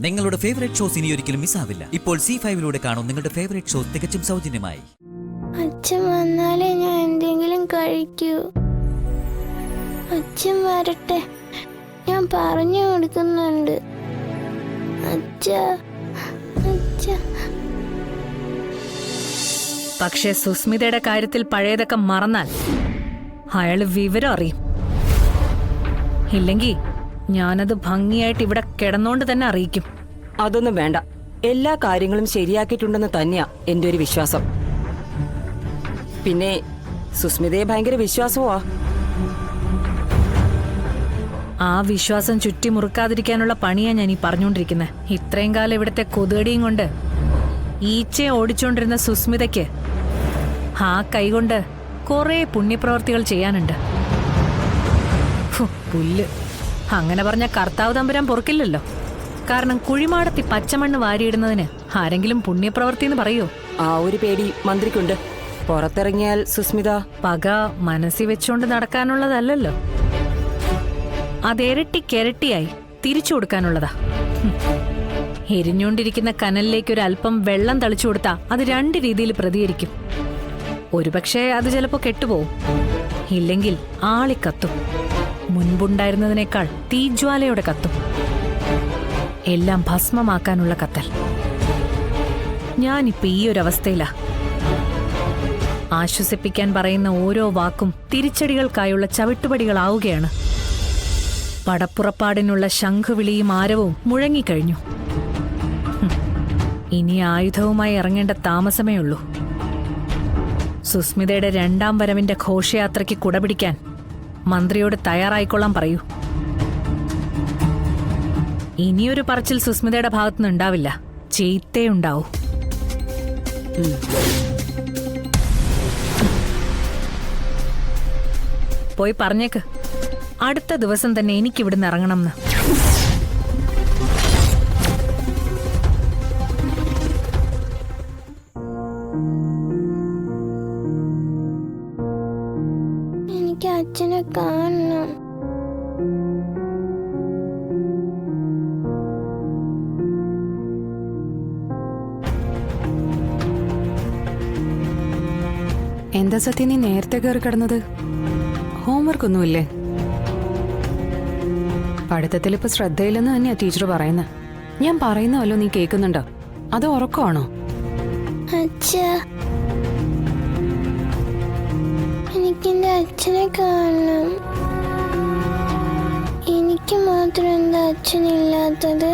നിങ്ങളുടെ favourite shows ഇനി ഒരിക്കലും മിസ്സാവില്ല. ഇപ്പോൾ C5 കാണും നിങ്ങളുടെ ഫേവറേറ്റ് ഷോസ് തികച്ചും സൗജന്യമായി. അച്ഛൻ വന്നാലേ ഞാൻ എന്തെങ്കിലും കഴിക്കൂ. അച്ഛൻ വരട്ടെ, ഞാൻ പറഞ്ഞു കൊടുക്കുന്നുണ്ട്. അച്ഛാ അച്ഛാ. പക്ഷേ സുസ്മിതയുടെ കാര്യത്തിൽ പഴയതൊക്കെ മറന്നാൽ അയാള് വിവരം അറിയും. ഇല്ലെങ്കിൽ ഞാനത് ഭംഗിയായിട്ട് ഇവിടെ കിടന്നോണ്ട് തന്നെ അറിയിക്കും. അതൊന്നും വേണ്ട, എല്ലാ കാര്യങ്ങളും ശരിയാക്കിയിട്ടുണ്ടെന്ന് തന്നെയാ എന്റെ ഒരു വിശ്വാസം. പിന്നെ സുസ്മിതയെ ഭയങ്കര വിശ്വാസമാ. ആ വിശ്വാസം ചുറ്റി മുറുക്കാതിരിക്കാനുള്ള പണിയാ ഞാൻ ഈ പറഞ്ഞുകൊണ്ടിരിക്കുന്നത്. ഇത്രയും കാലം ഇവിടുത്തെ കൊതുകടിയും കൊണ്ട് ഈച്ചയെ ഓടിച്ചുകൊണ്ടിരുന്ന സുസ്മിതയ്ക്ക് ആ കൈകൊണ്ട് കുറെ പുണ്യപ്രവർത്തികൾ ചെയ്യാനുണ്ട്. പുല്ല്, അങ്ങനെ പറഞ്ഞ കർത്താവ് തമ്പുരാൻ പൊറുക്കില്ലല്ലോ. കാരണം കുഴിമാടത്തി പച്ചമണ്ണ് വാരിയിടുന്നതിന് ആരെങ്കിലും പുണ്യപ്രവർത്തി എന്ന് പറയോ? ആ ഒരു പേടി മന്ത്രിക്കുണ്ട്. പുറത്തിറങ്ങിയാൽ സുസ്മിത പക മനസ്സിൽ വെച്ചുകൊണ്ട് നടക്കാനുള്ളതല്ലല്ലോ, അതെരട്ടിക്കിരട്ടിയായി തിരിച്ചു കൊടുക്കാനുള്ളതാ. എരിഞ്ഞുകൊണ്ടിരിക്കുന്ന കനലിലേക്ക് ഒരു അല്പം വെള്ളം തളിച്ചു കൊടുത്താ അത് രണ്ട് രീതിയിൽ പ്രതികരിക്കും. ഒരുപക്ഷെ അത് ചിലപ്പോ കെട്ടുപോകും, ഇല്ലെങ്കിൽ ആളിക്കത്തും. മുൻപുണ്ടായിരുന്നതിനേക്കാൾ തീജ്വാലയോടെ കത്തും. എല്ലാം ഭസ്മമാക്കാനുള്ള കത്തൽ. ഞാനിപ്പോ ഈ ഒരു അവസ്ഥയിലാ. ആശ്വസിപ്പിക്കാൻ പറയുന്ന ഓരോ വാക്കും തിരിച്ചടികൾക്കായുള്ള ചവിട്ടുപടികളാവുകയാണ്. പടപ്പുറപ്പാടിനുള്ള ശംഖുവിളിയും ആരവവും മുഴങ്ങിക്കഴിഞ്ഞു. ഇനി ആയുധവുമായി ഇറങ്ങേണ്ട താമസമേ ഉള്ളൂ. സുസ്മിതയുടെ രണ്ടാം വരവിന്റെ ഘോഷയാത്രയ്ക്ക് കുടപിടിക്കാൻ മന്ത്രിയോട് തയ്യാറായിക്കൊള്ളാൻ പറയൂ. ഇനിയൊരു പറച്ചിൽ സുസ്മിതയുടെ ഭാഗത്തുനിന്ന് ഉണ്ടാവില്ല, ചെയ്ത്തേ ഉണ്ടാവൂ. പോയി പറഞ്ഞേക്ക്, അടുത്ത ദിവസം തന്നെ എനിക്കിവിടുന്ന് ഇറങ്ങണമെന്ന്. എനിക്ക് അച്ഛനെ കാണണം. എന്താ സത്യം നീ നേരത്തെ കയറി കിടന്നത്? ഹോംവർക്ക് ഒന്നുമില്ലേ? പഠിത്തത്തിൽ ഇപ്പൊ ശ്രദ്ധയില്ലെന്ന് തന്നെയാ ടീച്ചർ പറയുന്നത്. ഞാൻ പറയുന്ന വല്ലോ നീ കേൾക്കുന്നുണ്ടോ? അത് ഉറക്കമാണോ? അച്ഛാ, എനിക്കെന്റെ അച്ഛനെ കാണണം. എനിക്ക് മാത്രം എന്താ അച്ഛനില്ലാത്തത്?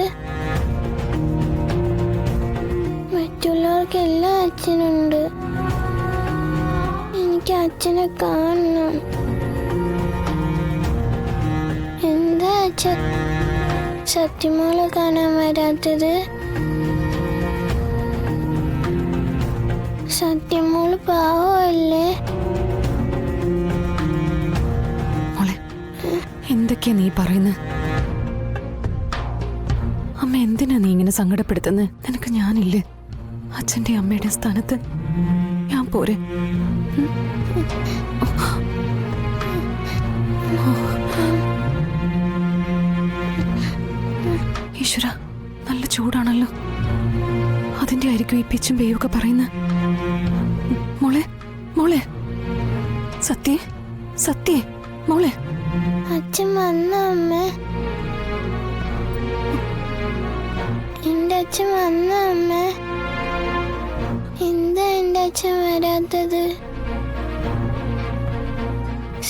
മറ്റുള്ളവർക്കെല്ലാം അച്ഛനുണ്ട്. എനിക്ക് അച്ഛനെ കാണണം. എന്താ അച്ഛ സത്യമോളെ കാണാൻ വരാത്തത്? സത്യമോള് പാവമല്ലേ? മോളെ, എന്തൊക്കെയാ നീ പറയുന്നത്? അമ്മ എന്തിനാ നീ ഇങ്ങനെ സങ്കടപ്പെടുത്തുന്നത്? നിനക്ക് ഞാനില്ലേ? അച്ഛന്റെ അമ്മയുടെ സ്ഥാനത്ത് ഞാൻ പോരെ? ഈശ്വര, നല്ല ചൂടാണല്ലോ. അതിന്റെ ആയിരിക്കും ഈ പിച്ചും പേയൊക്കെ പറയുന്നത്. മോളെ, മോളെ, സത്യേ, സത്യേ, മോളെ. അച്ഛൻ വന്ന അമ്മ, എന്റെ അച്ഛൻ വന്ന അമ്മ. എന്താ എന്റെ അച്ഛൻ വരാത്തത്?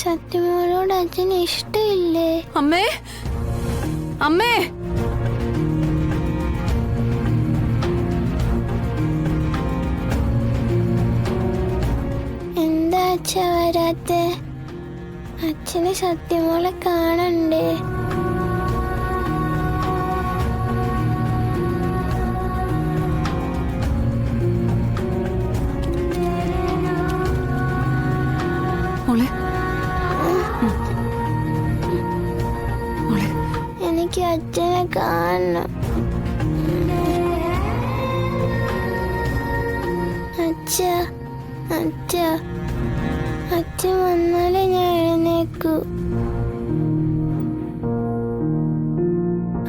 സത്യമോളോട് അച്ഛന് ഇഷ്ടമില്ലേ? അമ്മേ, അമ്മേ. എന്താ അച്ഛ വരാത്തെ? അച്ഛന് സത്യമോളെ കാണണ്ടേ? മോളെ, മോളെ, എനിക്ക് അച്ഛനെ കാണണം. അച്ഛ അച്ഛ അച്ഛൻ വന്നാലേ ഞാൻ എഴുന്നേക്കൂ.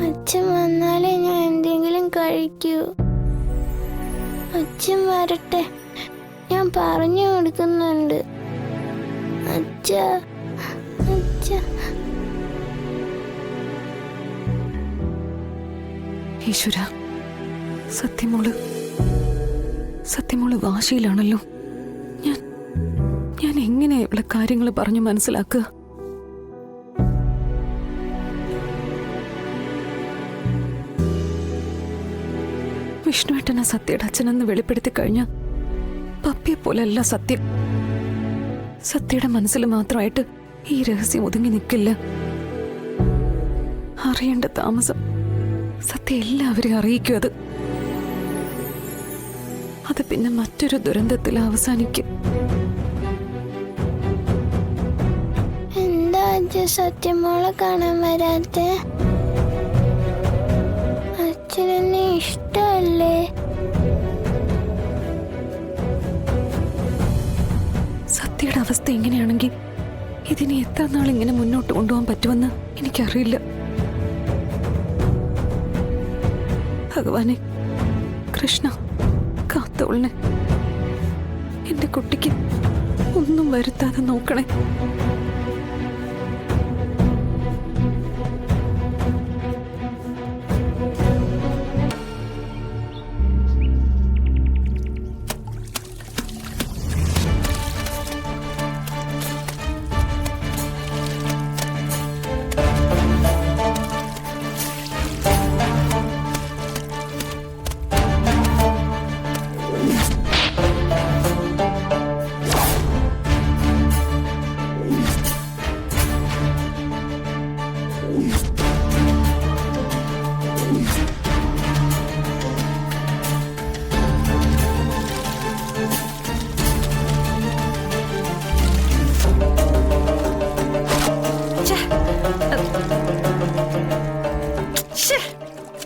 അച്ഛൻ വന്നാലേ ഞാൻ എന്തെങ്കിലും കഴിക്കൂ. അച്ഛൻ വരട്ടെ, ഞാൻ പറഞ്ഞു കൊടുക്കുന്നുണ്ട്. അച്ഛ അച്ഛ. ഈശ്വര, സത്യമോള് വാശിയിലാണല്ലോ. ഞാൻ എങ്ങനെ ഇവിടെ കാര്യങ്ങൾ പറഞ്ഞു മനസ്സിലാക്കുക? വിഷ്ണുവേട്ടനെ സത്യയുടെ അച്ഛനെന്ന് വെളിപ്പെടുത്തി കഴിഞ്ഞ പപ്പിയെ പോലെയല്ല സത്യം. സത്യയുടെ മനസ്സിൽ മാത്രമായിട്ട് ഈ രഹസ്യം ഒതുങ്ങി നിൽക്കില്ല. അറിയേണ്ട താമസം സത്യ എല്ലാവരെയും അറിയിക്കും. അത് പിന്നെ മറ്റൊരു ദുരന്തത്തിൽ അവസാനിക്കും. എന്താ അച്ഛ സത്യമോളെ കാണാൻ വരാത്തെ? അച്ഛനെന്നെ ഇഷ്ടമല്ലേ? സത്യയുടെ അവസ്ഥ എങ്ങനെയാണെങ്കിൽ ഇതിനെ എത്ര നാൾ ഇങ്ങനെ മുന്നോട്ട് കൊണ്ടുപോകാൻ പറ്റുമെന്ന് എനിക്കറിയില്ല. ഭഗവാനെ, കൃഷ്ണ, കാത്തോളനെ, എന്റെ കുട്ടിക്ക് ഒന്നും വരുത്താതെ നോക്കണേ.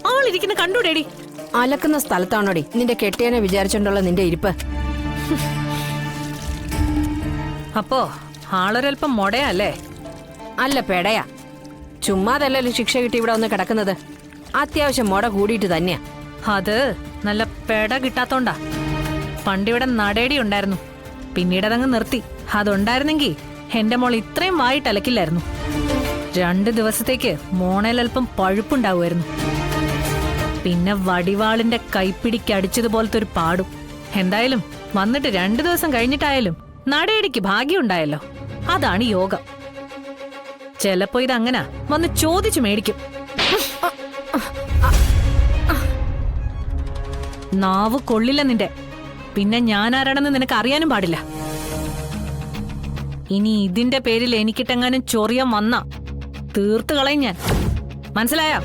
ആളിരിക്കുന്ന കണ്ടൂടേടി. അലക്കുന്ന സ്ഥലത്താണോടി നിന്റെ കെട്ടിയനെ വിചാരിച്ചോണ്ടുള്ള നിന്റെ ഇരിപ്പ്? അപ്പോ ആളൊരൽപ്പം മൊടയല്ലേ? അല്ല, പെടയാ. ചുമ്മാതല്ലല്ലോ ശിക്ഷ കിട്ടി ഇവിടെ ഒന്ന് കിടക്കുന്നത്. അത്യാവശ്യം മുട കൂടിയിട്ട് തന്നെയാ. അത് നല്ല പെട കിട്ടാത്തോണ്ടാ. പണ്ടിവിടെ നടേടി ഉണ്ടായിരുന്നു, പിന്നീട് അതങ്ങ് നിർത്തി. അതുണ്ടായിരുന്നെങ്കിൽ എന്റെ മോൾ ഇത്രയും വായിട്ട് അലക്കില്ലായിരുന്നു. 2 ദിവസത്തേക്ക് മോണേലൽപ്പം പഴുപ്പുണ്ടാവുമായിരുന്നു. പിന്നെ വടിവാളിന്റെ കൈപ്പിടിക്കടിച്ചതുപോലത്തെ ഒരു പാടും. എന്തായാലും വന്നിട്ട് 2 ദിവസം കഴിഞ്ഞിട്ടായാലും നടേടിക്ക് ഭാഗ്യമുണ്ടായല്ലോ. അതാണ് യോഗം. ചിലപ്പോ ഇതങ്ങനെ വന്ന് ചോദിച്ചു മേടിക്കും. നാവ് കൊള്ളില്ല നിന്റെ. പിന്നെ ഞാൻ ആരാണെന്ന് നിനക്ക് അറിയാനും പാടില്ല. ഇനി ഇതിന്റെ പേരിൽ എനിക്കിട്ടെങ്ങാനും ചൊറിയാൻ വന്ന തീർത്ത് കളയും ഞാൻ. മനസ്സിലായോ?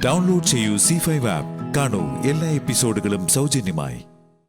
ഡൗൺലോഡ് ചെയ്യൂ C5 ആപ്പ്. കാണൂ എല്ലാ എപ്പിസോഡുകളും സൗജന്യമായി.